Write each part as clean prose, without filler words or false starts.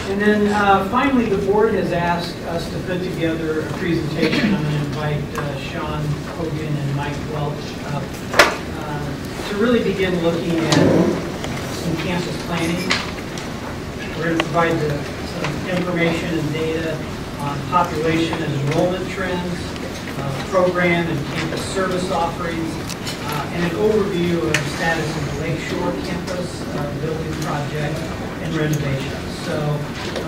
And then finally, the board has asked us to put together a presentation. I'm going to invite Sean Hogan and Mike Welch up to really begin looking at some campus planning. We're going to provide some information and data on population and enrollment trends, program and campus service offerings, and an overview of the status of the Lakeshore campus, building project, and renovations. So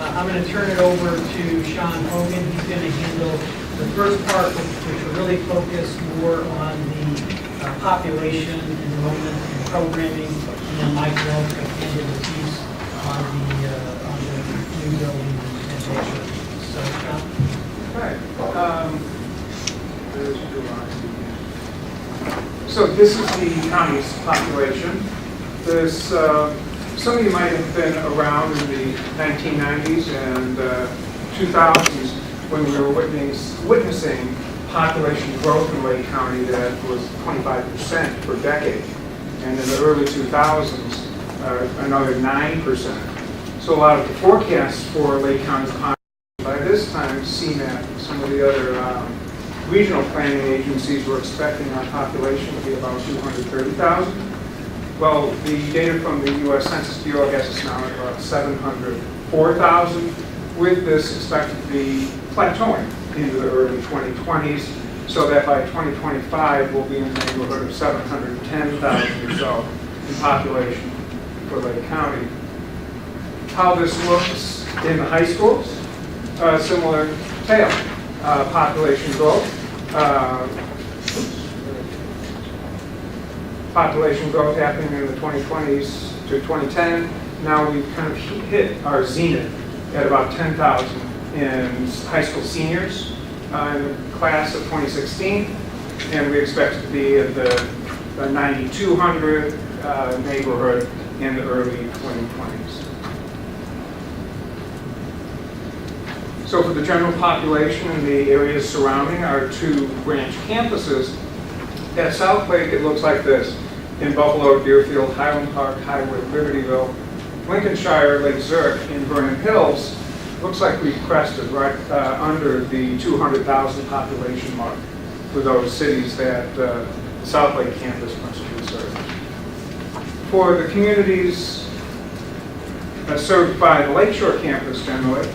I'm going to turn it over to Sean Hogan. He's going to handle the first part, which will really focus more on the population, enrollment, and programming, and then Mike Welch will handle the piece on the new building and Lakeshore. So, Sean? All right. So this is the county's population. This, some of you might have been around in the 1990s and 2000s when we were witnessing population growth in Lake County that was 25% per decade. And in the early 2000s, another 9%. So a lot of the forecasts for Lake County's population by this time, CMAP, some of the other regional planning agencies were expecting our population to be about 230,000. Well, the data from the U.S. Census Bureau has us now at about 704,000, with this expected to be plateauing into the early 2020s, so that by 2025 we'll be in the neighborhood of 710,000 or so in population for Lake County. How this looks in the high schools, similar tale. Population growth. Population growth happening in the 2020s to 2010. Now we've kind of hit our zenith at about 10,000 in high school seniors in the class of 2016, and we expect to be at the 9,200 neighborhood in the early 2020s. So for the general population in the areas surrounding our two branch campuses, at Southlake it looks like this. In Buffalo, Deerfield, Highland Park, Highwood, Libertyville, Lincolnshire, Lake Zurich, in Vernon Hills, looks like we've crested right under the 200,000 population mark for those cities that the Southlake campus must be served. For the communities served by the Lakeshore campus generally,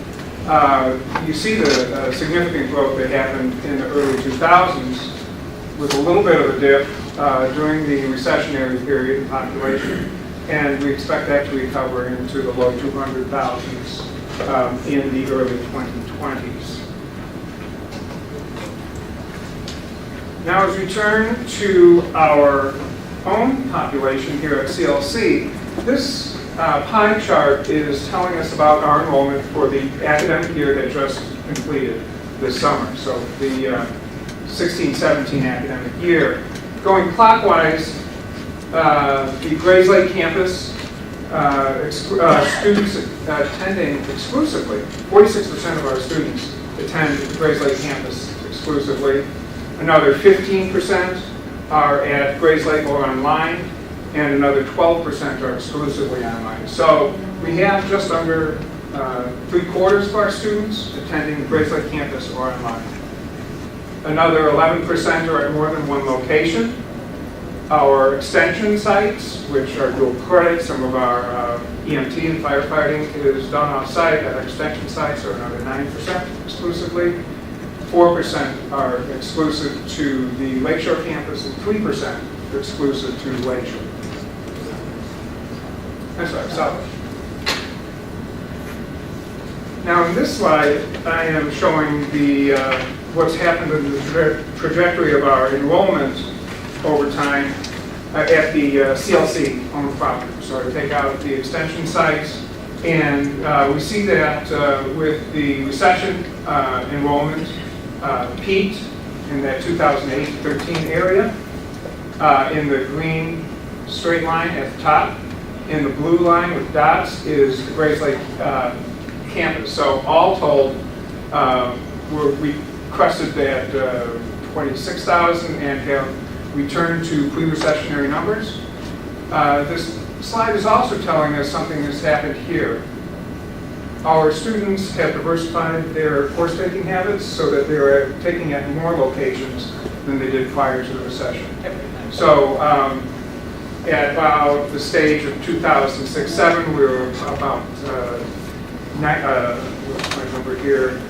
you see the significant growth that happened in the early 2000s with a little bit of a dip during the recessionary period in population, and we expect that to recover into the low 200,000s in the early 2020s. Now as we turn to our own population here at CLC, this pie chart is telling us about our enrollment for the academic year that just completed this summer. So the 16-17 academic year. Going clockwise, the Grayslake campus, students attending exclusively, 46% of our students attend Grayslake campus exclusively. Another 15% are at Grayslake or online, and another 12% are exclusively online. So we have just under 3/4 of our students attending the Grayslake campus or online. Another 11% are at more than one location. Our extension sites, which are dual credit, some of our EMT and firefighting is done off-site at our extension sites, are another 9% exclusively. 4% are exclusive to the Lakeshore campus, and 3% are exclusive to Lakeshore. I'm sorry, South. Now in this slide, I am showing the what's happened in the trajectory of our enrollment over time at the CLC owned property. So I take out the extension sites, and we see that with the recession, enrollment peaked in that 2008-13 area in the green straight line at the top. In the blue line with dots is the Grayslake campus. So all told, we crested that 26,000 and have returned to pre-recessionary numbers. This slide is also telling us something that's happened here. Our students have diversified their course-taking habits so that they're taking at more locations than they did prior to the recession. So at about the stage of 2006-07, we were about, what's my number here,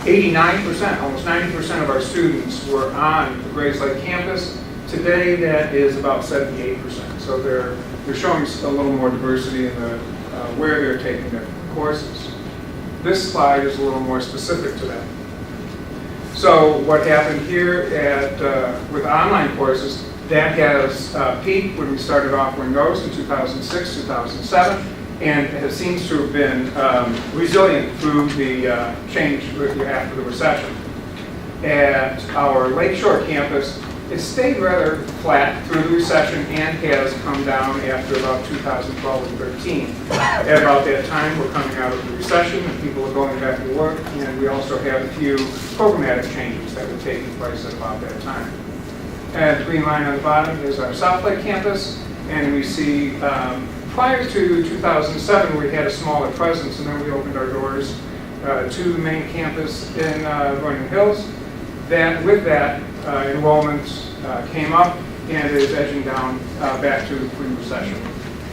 89%, almost 90% of our students were on the Grayslake campus. Today, that is about 78%. So they're showing a little more diversity in the where they're taking their courses. This slide is a little more specific to that. So what happened here at with online courses, that has peaked when we started offering those in 2006, 2007, and it seems to have been resilient through the change after the recession. At our Lakeshore campus, it stayed rather flat through the recession and has come down after about 2012 and 13. At about that time, we're coming out of the recession and people are going back to work, and we also had a few programmatic changes that were taking place at about that time. And the green line on the bottom is our Southlake campus, and we see prior to 2007, we had a smaller presence, and then we opened our doors to the main campus in Vernon Hills. With that, enrollment came up and is edging down back to the pre-recession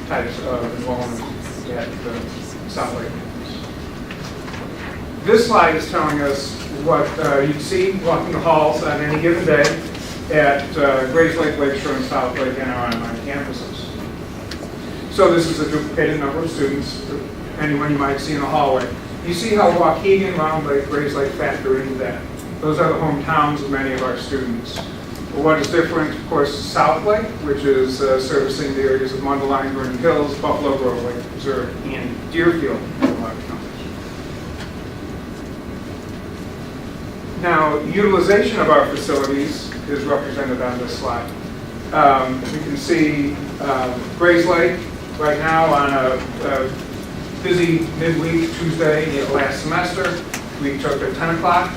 types of enrollment at the Southlake campus. This slide is telling us what you'd see walking the halls on any given day at Grayslake, Lakeshore, and Southlake, and our online campuses. So this is a duplicated number of students, anyone you might see in the hallway. You see how Waukegan, Round Lake, Grayslake factor into that. Those are the hometowns of many of our students. What is different, of course, is Southlake, which is servicing the areas of Mundelein, Vernon Hills, Buffalo Grove, Lake Reserve, and Deerfield. Now, utilization of our facilities is represented on this slide. We can see Grayslake right now on a busy midweek Tuesday last semester. We took a 10 o'clock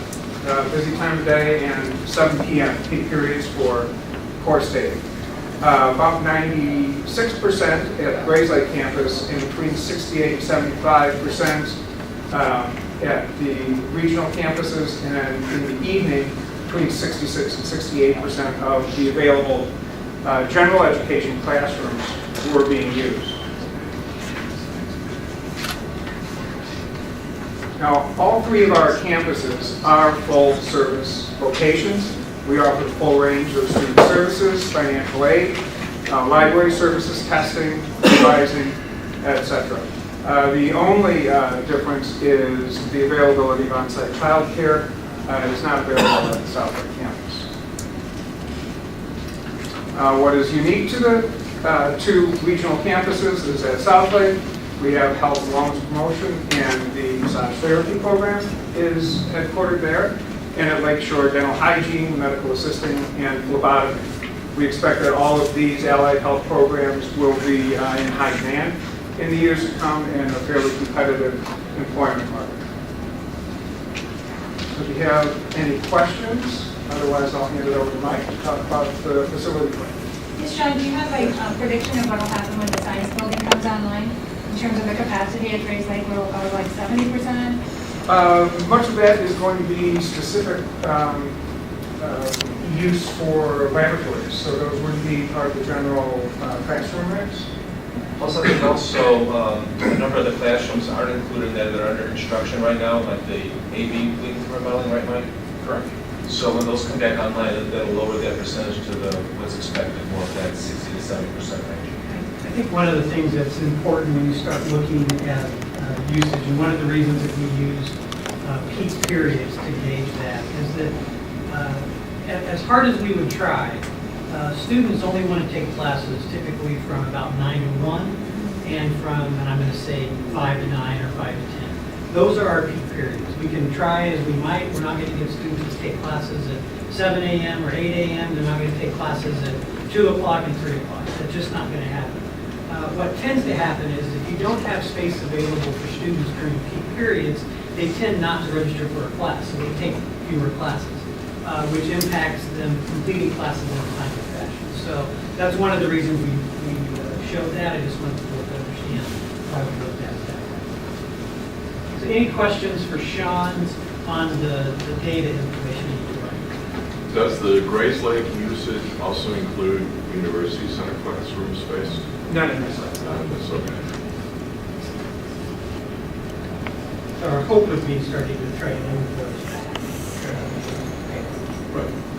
busy time of day and 7 p.m. peak periods for course taking. About 96% at Grayslake campus and between 68 and 75% at the regional campuses, and then in the evening between 66 and 68% of the available general education classrooms were being used. Now, all three of our campuses are full-service locations. We offer a full range of student services, financial aid, library services, testing, advising, etc. The only difference is the availability of on-site childcare. It is not available at the Southlake campus. What is unique to the two regional campuses is at Southlake, we have health and wellness promotion, and the massage therapy program is headquartered there. And at Lakeshore, dental hygiene, medical assisting, and phlebotomy. We expect that all of these allied health programs will be in high demand in the years to come in a fairly competitive employment market. So if you have any questions, otherwise I'll hand it over to Mike to talk about the facility plan. Yes, Sean, do you have a prediction of what will happen when the science building comes online in terms of the capacity at Grayslake? Will it go like 70%? Much of that is going to be specific use for laboratories, so those wouldn't be part of the general classroom mix. Also, I think also a number of the classrooms aren't included that are under construction right now, like the AV wing remodeling, right, Mike? Correct. So when those come back online, that'll lower that percentage to what's expected, more of that 60 to 70% range. I think one of the things that's important when you start looking at usage, and one of the reasons that we use peak periods to gauge that, is that as hard as we would try, students only want to take classes typically from about 9 to 1 and I'm going to say 5 to 9 or 5 to 10. Those are our peak periods. We can try as we might. We're not going to get students to take classes at 7 a.m. or 8 a.m. They're not going to take classes at 2 o'clock and 3 o'clock. That's just not going to happen. What tends to happen is if you don't have space available for students during peak periods, they tend not to register for a class, so they take fewer classes, which impacts them completing classes in a timely fashion. So that's one of the reasons we showed that. I just wanted people to understand why we looked at it that way. So any questions for Sean on the data information he provided? Does the Grace Lake usage also include University Center classroom space? None in this list. That's okay. So our hope would be starting to try and invoice that. Right.